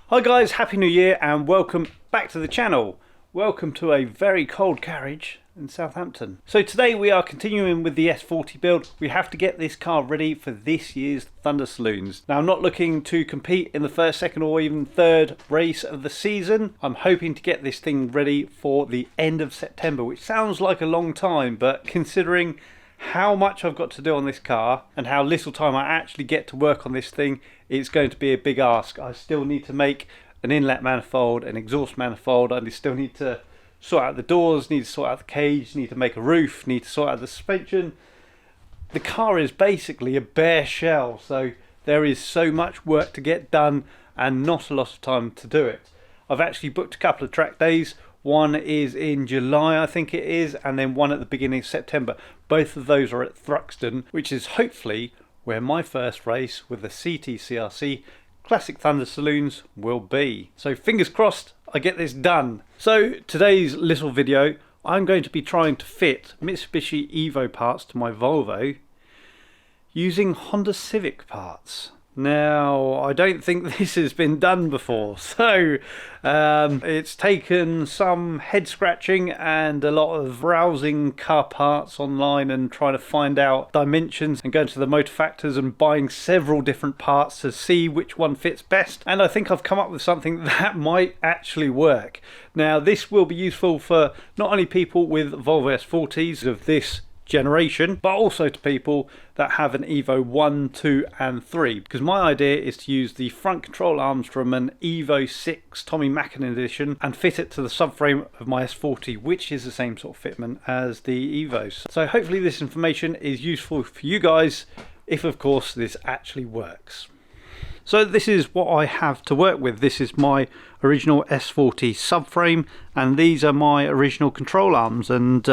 Hi guys, Happy New Year and welcome back to the channel. Welcome to a very cold garage in Southampton. So today we are continuing with the S40 build. We have to get this car ready for this year's Thunder Saloons. Now I'm not looking to compete in the first, second or even third race of the season. I'm hoping to get this thing ready for the end of September, which sounds like a long time, but considering how much I've got to do on this car and how little time I actually get to work on this thing, it's going to be a big ask. I still need to make an inlet manifold, an exhaust manifold. I still need to sort out the doors, need to sort out the cage, need to make a roof, need to sort out the suspension. The car is basically a bare shell, so there is so much work to get done and not a lot of time to do it. I've actually booked a couple of track days. One is in July, I think it is, and then one at the beginning of September. Both of those are at Thruxton, which is hopefully where my first race with the CTCRC Classic Thunder Saloons will be. So fingers crossed I get this done. So today's little video, I'm going to be trying to fit Mitsubishi Evo parts to my Volvo using Honda Civic parts. Now, I don't think this has been done before, so it's taken some head scratching and a lot of browsing car parts online and trying to find out dimensions and going to the motor factors and buying several different parts to see which one fits best. And I think I've come up with something that might actually work. Now, this will be useful for not only people with Volvo S40s of this generation, but also to people that have an Evo 1, 2 and 3, because my idea is to use the front control arms from an Evo 6 Tommy Mackinnon edition and fit it to the subframe of my S40, which is the same sort of fitment as the Evos. So hopefully this information is useful for you guys, if of course this actually works. So this is what I have to work with. This is my original S40 subframe and these are my original control arms, and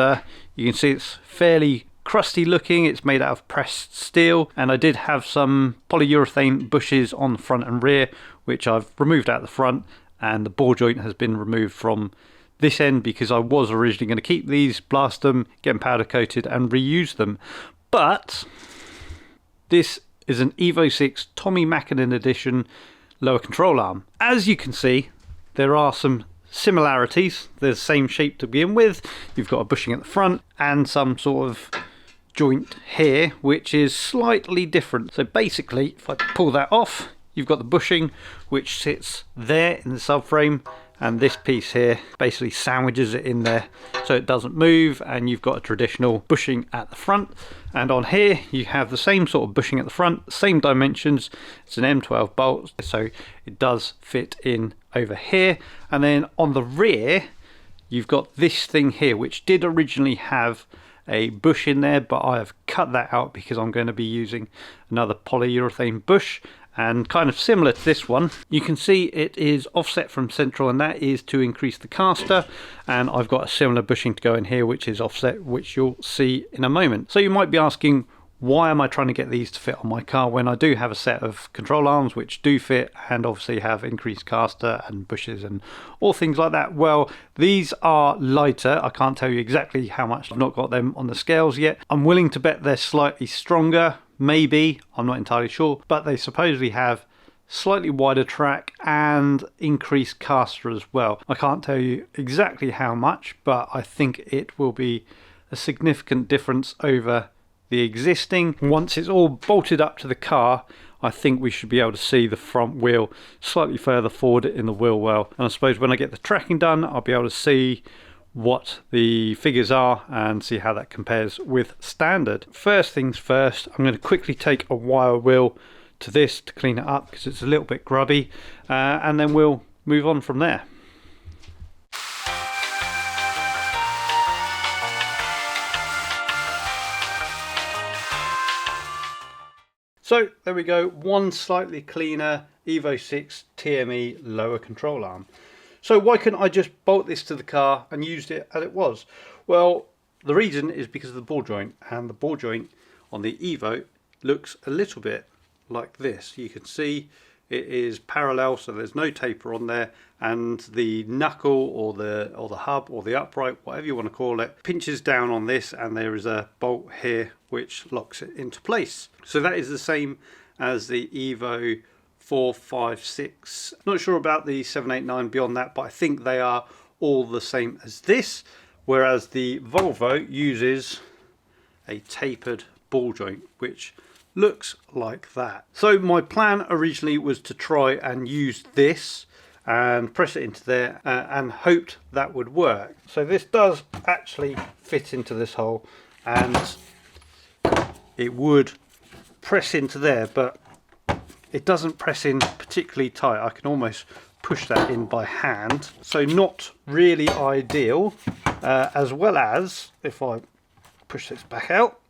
you can see it's fairly crusty looking. It's made out of pressed steel, and I did have some polyurethane bushes on the front and rear which I've removed out the front, and the ball joint has been removed from this end because I was originally going to keep these, blast them, get them powder coated and reuse them. But this is an Evo 6 Tommy Mackinnon edition lower control arm. As you can see, there are some similarities. They're the same shape to begin with. You've got a bushing at the front and some sort of joint here which is slightly different. So basically, if I pull that off, you've got the bushing which sits there in the subframe, and this piece here basically sandwiches it in there so it doesn't move, and you've got a traditional bushing at the front. And on here you have the same sort of bushing at the front, same dimensions. It's an M12 bolt, so it does fit in over here. And then on the rear you've got this thing here which did originally have a bush in there, but I have cut that out because I'm going to be using another polyurethane bush. And kind of similar to this one, you can see it is offset from central, and that is to increase the caster. And I've got a similar bushing to go in here which is offset, which you'll see in a moment. So you might be asking, why am I trying to get these to fit on my car when I do have a set of control arms which do fit and obviously have increased caster and bushes and all things like that? Well, these are lighter. I can't tell you exactly how much. I've not got them on the scales yet. I'm willing to bet they're slightly stronger. Maybe, I'm not entirely sure, but they supposedly have slightly wider track and increased caster as well. I can't tell you exactly how much, but I think it will be a significant difference over the existing. Once it's all bolted up to the car, I think we should be able to see the front wheel slightly further forward in the wheel well. And I suppose when I get the tracking done, I'll be able to see what the figures are and see how that compares with standard. First things first, I'm going to quickly take a wire wheel to this to clean it up because it's a little bit grubby, and then we'll move on from there. So there we go, one slightly cleaner Evo 6 TME lower control arm. So why couldn't I just bolt this to the car and used it as it was? Well, the reason is because of the ball joint, and the ball joint on the Evo looks a little bit like this. You can see it is parallel, so there's no taper on there, and the knuckle or the hub or the upright, whatever you want to call it, pinches down on this, and there is a bolt here which locks it into place. So that is the same as the Evo 4, 5, 6. Not sure about the 7, 8, 9 beyond that, but I think they are all the same as this, whereas the Volvo uses a tapered ball joint, which looks like that. So my plan originally was to try and use this and press it into there and hoped that would work. So this does actually fit into this hole, and it would press into there, but it doesn't press in particularly tight. I can almost push that in by hand, so not really ideal. As well as, if I push this back out,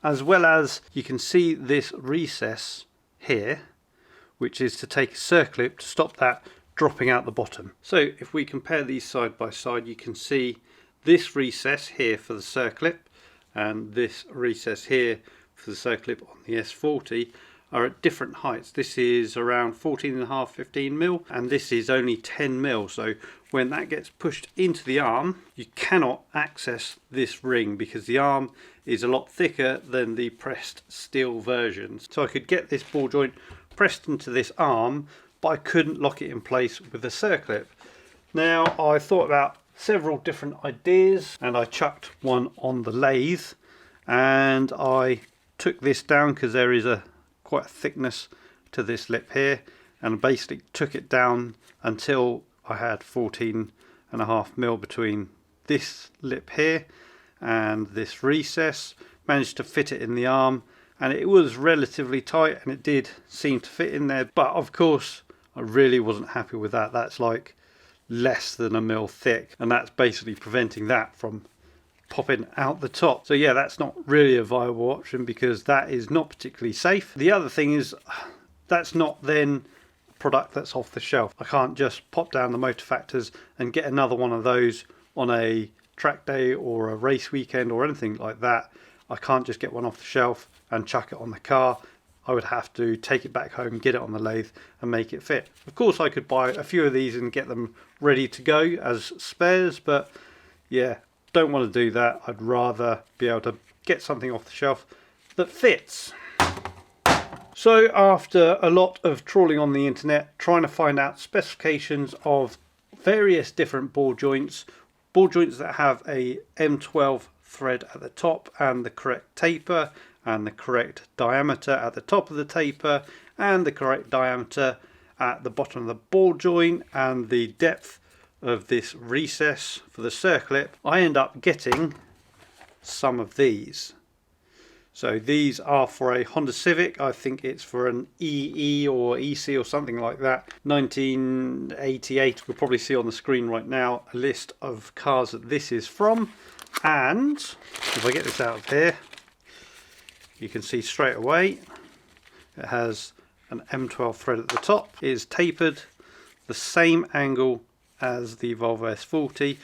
as well as you can see this recess here, which is to take a circlip to stop that dropping out the bottom. So if we compare these side by side, you can see this recess here for the circlip and this recess here for the circlip on the S40 are at different heights. This is around 14.5, 15 mil, and this is only 10 mil. So when that gets pushed into the arm, you cannot access this ring because the arm is a lot thicker than the pressed steel versions. So I could get this ball joint pressed into this arm, but I couldn't lock it in place with a circlip. Now I thought about several different ideas, and I chucked one on the lathe, and I took this down because there is quite a thickness to this lip here, and basically took it down until I had 14.5 mil between this lip here and this recess. Managed to fit it in the arm, and it was relatively tight, and it did seem to fit in there, but of course I really wasn't happy with that. That's like less than a mil thick, and that's basically preventing that from popping out the top. So yeah, that's not really a viable option because that is not particularly safe. The other thing is that's not then product that's off the shelf. I can't just pop down the motor factors and get another one of those on a track day or a race weekend or anything like that. I can't just get one off the shelf and chuck it on the car. I would have to take it back home, get it on the lathe and make it fit. Of course I could buy a few of these and get them ready to go as spares, but yeah, don't want to do that. I'd rather be able to get something off the shelf that fits. So after a lot of trawling on the internet, trying to find out specifications of various different ball joints that have a M12 thread at the top and the correct taper and the correct diameter at the top of the taper and the correct diameter at the bottom of the ball joint and the depth of this recess for the circlip, I end up getting some of these. So these are for a Honda Civic. I think it's for an EE or EC or something like that. 1988. We'll probably see on the screen right now a list of cars that this is from. And if I get this out of here, you can see straight away it has an M12 thread at the top. It is tapered the same angle as the Volvo S40,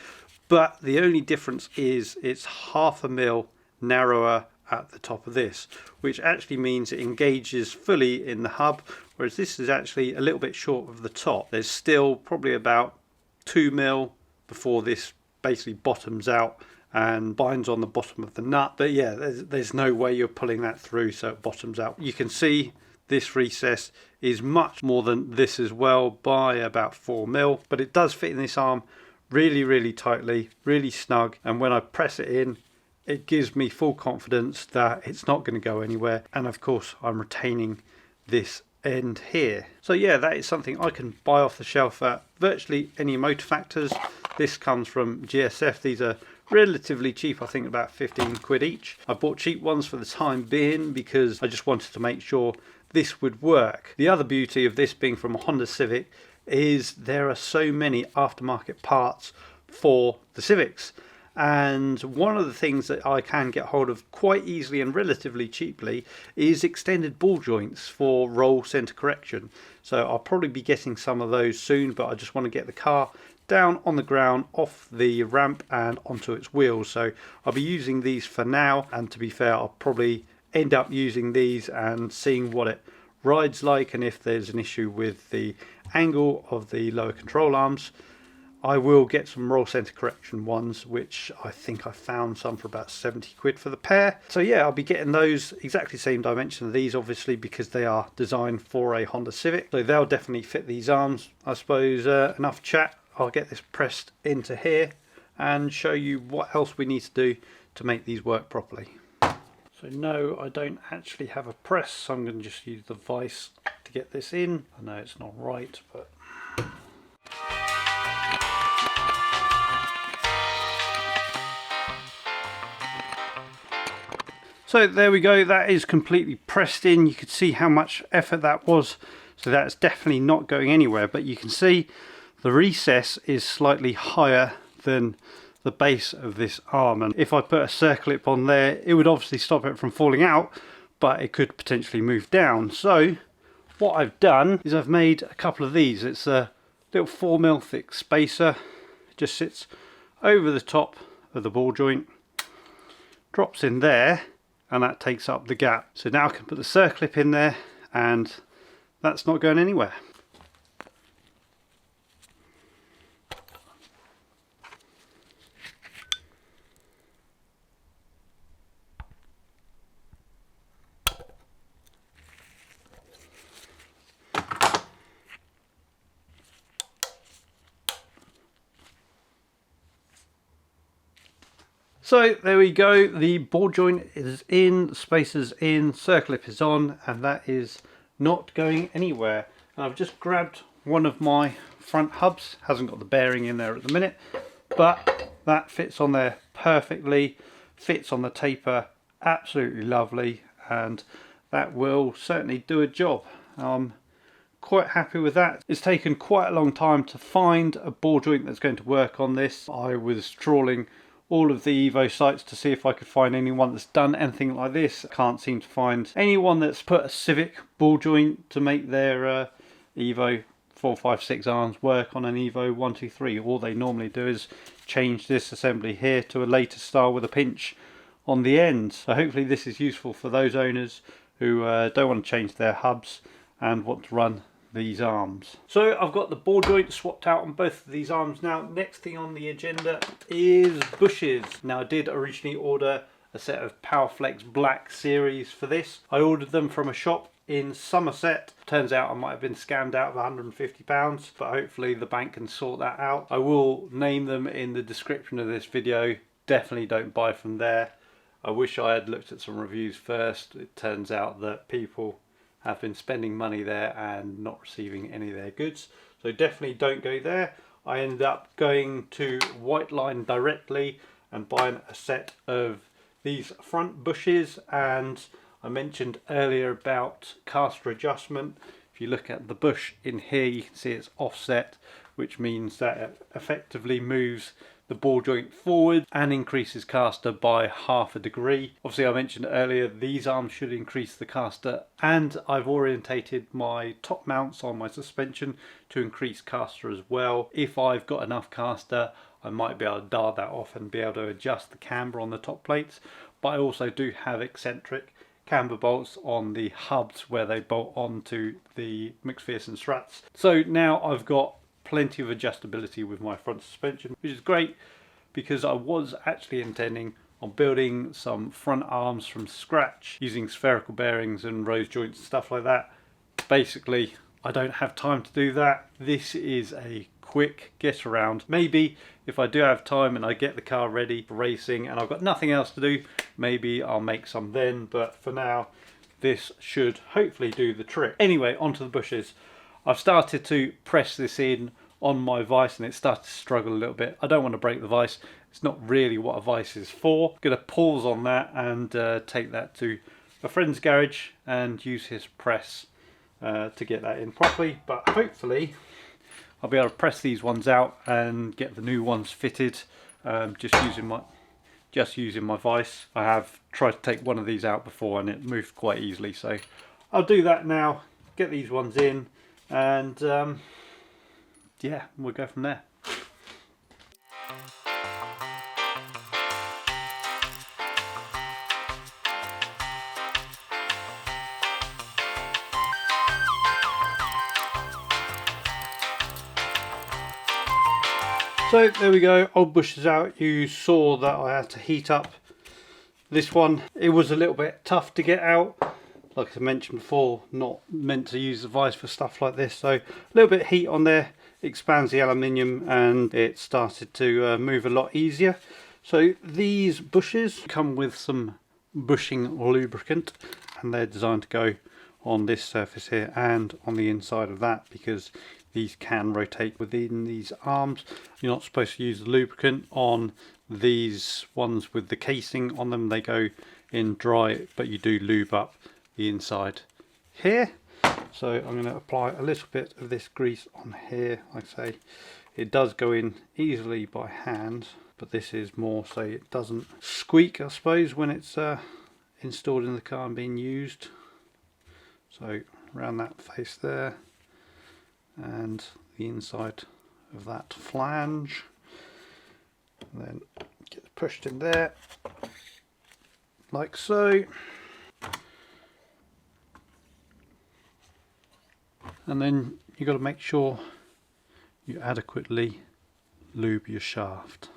but the only difference is it's 0.5 mil narrower at the top of this, which actually means it engages fully in the hub, whereas this is actually a little bit short of the top. There's still probably about 2 mil before this basically bottoms out and binds on the bottom of the nut, but yeah, there's no way you're pulling that through so it bottoms out. You can see this recess is much more than this as well by about 4 mil, but it does fit in this arm really tightly, really snug, and when I press it in, it gives me full confidence that it's not going to go anywhere, and of course I'm retaining this end here. So yeah, that is something I can buy off the shelf at virtually any motor factors. This comes from GSF. These are relatively cheap, I think about 15 quid each. I bought cheap ones for the time being because I just wanted to make sure this would work. The other beauty of this being from a Honda Civic is there are so many aftermarket parts for the Civics, and one of the things that I can get hold of quite easily and relatively cheaply is extended ball joints for roll center correction. So I'll probably be getting some of those soon, but I just want to get the car down on the ground, off the ramp and onto its wheels. So I'll be using these for now, and to be fair, I'll probably end up using these and seeing what it rides like, and if there's an issue with the angle of the lower control arms, I will get some roll center correction ones, which I think I found some for about 70 quid for the pair. So yeah, I'll be getting those exactly the same dimension of these, obviously, because they are designed for a Honda Civic. So they'll definitely fit these arms. I suppose enough chat. I'll get this pressed into here and show you what else we need to do to make these work properly. So no, I don't actually have a press, so I'm going to just use the vise to get this in. I know it's not right, but... So there we go, that is completely pressed in. You can see how much effort that was. So that's definitely not going anywhere, but you can see the recess is slightly higher than the base of this arm. And if I put a circlip on there, it would obviously stop it from falling out, but it could potentially move down. So what I've done is I've made a couple of these. It's a little 4mm thick spacer. It just sits over the top of the ball joint, drops in there, and that takes up the gap. So now I can put the circlip in there and that's not going anywhere. So there we go, the ball joint is in, the spacer's in, circlip is on, and that is not going anywhere. And I've just grabbed one of my front hubs, hasn't got the bearing in there at the minute, but that fits on there perfectly, fits on the taper, absolutely lovely, and that will certainly do a job. I'm quite happy with that. It's taken quite a long time to find a ball joint that's going to work on this. I was trawling all of the Evo sites to see if I could find anyone that's done anything like this. I can't seem to find anyone that's put a Civic ball joint to make their Evo 456 arms work on an Evo 123. All they normally do is change this assembly here to a later style with a pinch on the end. So hopefully this is useful for those owners who don't want to change their hubs and want to run these arms. So I've got the ball joint swapped out on both of these arms now. Next thing on the agenda is bushes. Now I did originally order a set of Powerflex Black series for this. I ordered them from a shop in Somerset. Turns out I might have been scammed out of £150, but hopefully the bank can sort that out. I will name them in the description of this video. Definitely don't buy from there. I wish I had looked at some reviews first. It turns out that people have been spending money there and not receiving any of their goods, so definitely don't go there. I ended up going to White Line directly and buying a set of these front bushes, and I mentioned earlier about caster adjustment. If you look at the bush in here, you can see it's offset, which means that it effectively moves the ball joint forward and increases caster by ½ degree. Obviously I mentioned earlier these arms should increase the caster, and I've orientated my top mounts on my suspension to increase caster as well. If I've got enough caster, I might be able to dial that off and be able to adjust the camber on the top plates, but I also do have eccentric camber bolts on the hubs where they bolt onto the McPherson struts. So now I've got plenty of adjustability with my front suspension, which is great because I was actually intending on building some front arms from scratch using spherical bearings and rose joints and stuff like that. Basically, I don't have time to do that. This is a quick get around. Maybe if I do have time and I get the car ready for racing and I've got nothing else to do, maybe I'll make some then, but for now this should hopefully do the trick. Anyway, onto the bushes. I've started to press this in on my vise and it started to struggle a little bit. I don't want to break the vise. It's not really what a vise is for. I'm going to pause on that and take that to a friend's garage and use his press to get that in properly. But hopefully I'll be able to press these ones out and get the new ones fitted just using my vise. I have tried to take one of these out before and it moved quite easily, so I'll do that now, get these ones in, and yeah, we'll go from there. So there we go, old bushes out. You saw that I had to heat up this one. It was a little bit tough to get out. Like I mentioned before, not meant to use the vise for stuff like this. So a little bit of heat on there expands the aluminium and it started to move a lot easier. So these bushes come with some bushing lubricant and they're designed to go on this surface here and on the inside of that, because these can rotate within these arms. You're not supposed to use the lubricant on these ones with the casing on them. They go in dry, but you do lube up the inside here. So I'm going to apply a little bit of this grease on here. Like I say, it does go in easily by hand, but this is more so it doesn't squeak, I suppose, when it's installed in the car and being used. So around that face there and the inside of that flange, and then get it pushed in there like so. And then you've got to make sure you adequately lube your shaft.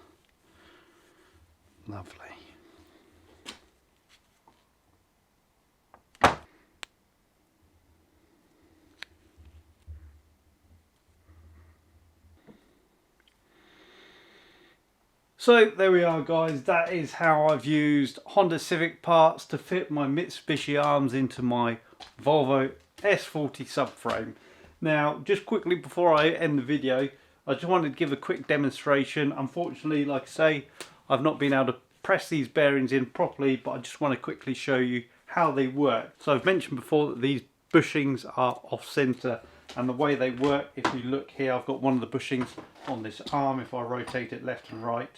Lovely. So there we are, guys. That is how I've used Honda Civic parts to fit my Mitsubishi arms into my Volvo S40 subframe. Now, just quickly before I end the video, I just wanted to give a quick demonstration. Unfortunately, like I say, I've not been able to press these bearings in properly, but I just want to quickly show you how they work. So I've mentioned before that these bushings are off center, and the way they work, if you look here, I've got one of the bushings on this arm. If I rotate it left and right,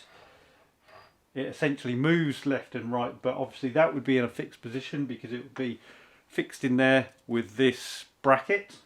it essentially moves left and right, but obviously that would be in a fixed position because it would be fixed in there with this bracket.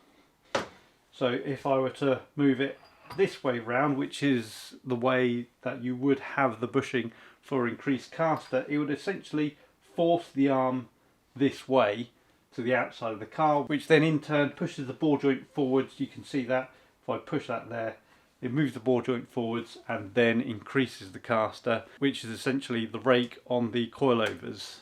So if I were to move it this way round, which is the way that you would have the bushing for increased caster, it would essentially force the arm this way to the outside of the car, which then in turn pushes the ball joint forwards. You can see that if I push that there, it moves the ball joint forwards and then increases the caster, which is essentially the rake on the coilovers.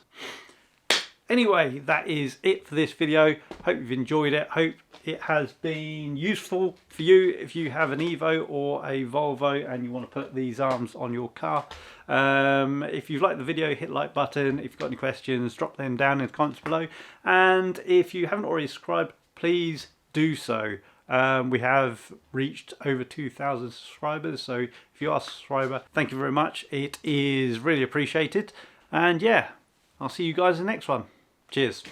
Anyway, that is it for this video. Hope you've enjoyed it. Hope it has been useful for you if you have an Evo or a Volvo and you want to put these arms on your car. If you've liked the video, hit the like button. If you've got any questions, drop them down in the comments below. And if you haven't already subscribed, please do so. We have reached over 2,000 subscribers, so if you are a subscriber, thank you very much. It is really appreciated. And yeah, I'll see you guys in the next one. Cheers.